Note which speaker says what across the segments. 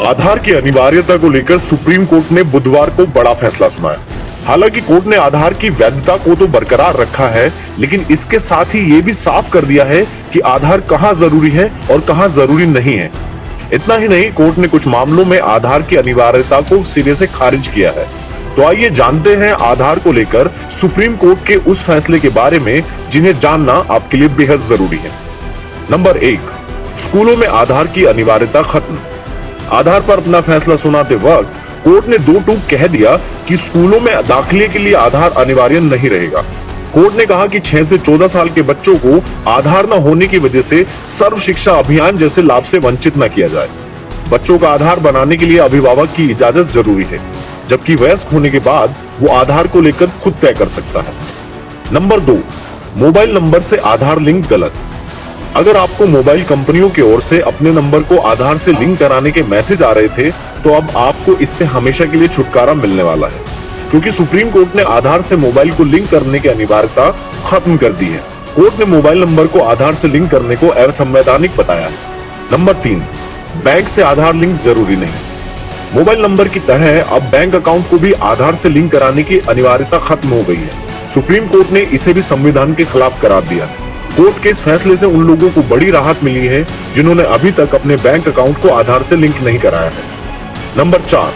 Speaker 1: आधार की अनिवार्यता को लेकर सुप्रीम कोर्ट ने बुधवार को बड़ा फैसला सुनाया। हालांकि कोर्ट ने आधार की वैधता को तो बरकरार रखा है, लेकिन इसके साथ ही ये भी साफ कर दिया है कि आधार कहां जरूरी है और कहां जरूरी नहीं है। इतना ही नहीं, कोर्ट ने कुछ मामलों में आधार की अनिवार्यता को सिरे से खारिज किया है। तो आइए जानते हैं आधार को लेकर सुप्रीम कोर्ट के उस फैसले के बारे में जिन्हें जानना आपके लिए बेहद जरूरी है। नंबर 1, स्कूलों में आधार की अनिवार्यता खत्म। आधार पर अपना फैसला सुनाते वक्त कोर्ट ने दो टूक कह दिया कि स्कूलों में दाखिले के लिए आधार अनिवार्य नहीं रहेगा। कोर्ट ने कहा कि 6 से 14 साल के बच्चों को आधार न होने की वजह से सर्व शिक्षा अभियान जैसे लाभ से वंचित न किया जाए। बच्चों का आधार बनाने के लिए अभिभावक की इजाजत जरूरी है, जबकि वयस्क होने के बाद वो आधार को लेकर खुद तय कर सकता है। नंबर 2, मोबाइल नंबर से आधार लिंक गलत। अगर आपको मोबाइल कंपनियों की ओर से अपने नंबर को आधार से लिंक कराने के मैसेज आ रहे थे, तो अब आपको इससे हमेशा के लिए छुटकारा मिलने वाला है, क्योंकि सुप्रीम कोर्ट ने आधार से मोबाइल को लिंक करने की अनिवार्यता खत्म कर दी है। कोर्ट ने मोबाइल नंबर को आधार से लिंक करने को असंवैधानिक बताया है। नंबर 3, बैंक से आधार लिंक जरूरी नहीं। मोबाइल नंबर की तरह अब बैंक अकाउंट को भी आधार से लिंक कराने की अनिवार्यता खत्म हो गई है। सुप्रीम कोर्ट ने इसे भी संविधान के खिलाफ करार दिया है। कोर्ट के इस फैसले से उन लोगों को बड़ी राहत मिली है जिन्होंने अभी तक अपने बैंक अकाउंट को आधार से लिंक नहीं कराया है। नंबर 4,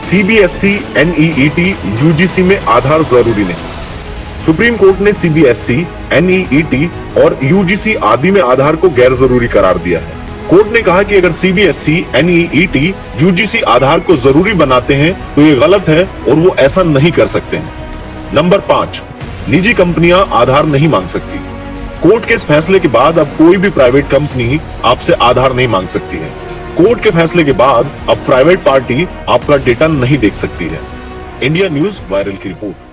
Speaker 1: सीबीएसई, एनईईटी, यूजीसी में आधार जरूरी नहीं। सुप्रीम कोर्ट ने सीबीएसई, एनईईटी और यूजीसी आदि में आधार को गैर जरूरी करार दिया है। कोर्ट ने कहा कि अगर सीबीएसई, एनईईटी, यूजीसी आधार को जरूरी बनाते हैं तो ये गलत है और वो ऐसा नहीं कर सकते हैं। नंबर 5, निजी कंपनियां आधार नहीं मांग सकती। कोर्ट के इस फैसले के बाद अब कोई भी प्राइवेट कंपनी आपसे आधार नहीं मांग सकती है। कोर्ट के फैसले के बाद अब प्राइवेट पार्टी आपका डेटा नहीं देख सकती है। इंडिया न्यूज वायरल की रिपोर्ट।